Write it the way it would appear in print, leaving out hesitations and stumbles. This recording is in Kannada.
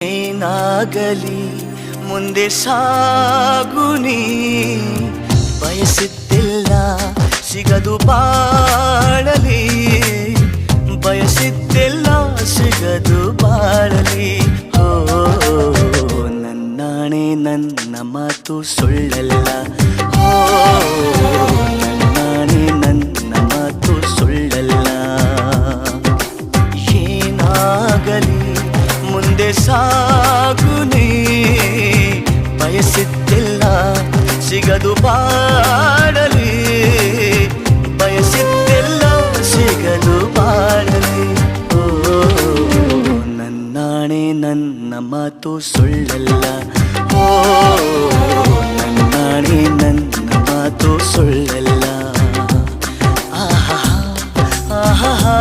ಏನಾಗಲಿ ಮುಂದೆ ಸಾಗುನಿ, ಬಯಸಿದ್ದಿಲ್ಲ ಸಿಗದು ಬಾಳಲಿ, ಬಯಸಿದ್ದಿಲ್ಲ ಸಿಗದು ಬಾಳಲಿ. ಓ ನನ್ನಾಣೆ ನನ್ನ ಮಾತು ಸುಳ್ಳಲ್ಲ, ಓ ನನ್ನಾಣೆ ನನ್ನ ಮಾತು ಸುಳ್ಳಲ್ಲ. ಏನಾಗಲಿ ಮುಂದೆ ಸಾಗುನಿ, ಬಯಸಿದ್ದಿಲ್ಲ ಸಿಗದು ಬಾಳಲಿ, ಬಯಸಿದ್ದಿಲ್ಲ ಸಿಗದು ಬಾಳಲಿ. ಓ ನನ್ನಾಣೆ ನನ್ನ ಮಾತು ಸುಳ್ಳಲ್ಲ, ಓ ನನ್ನಾಣೆ ನನ್ನ ಮಾತು ಸುಳ್ಳಲ್ಲ. ಆಹಾ ಆಹಾ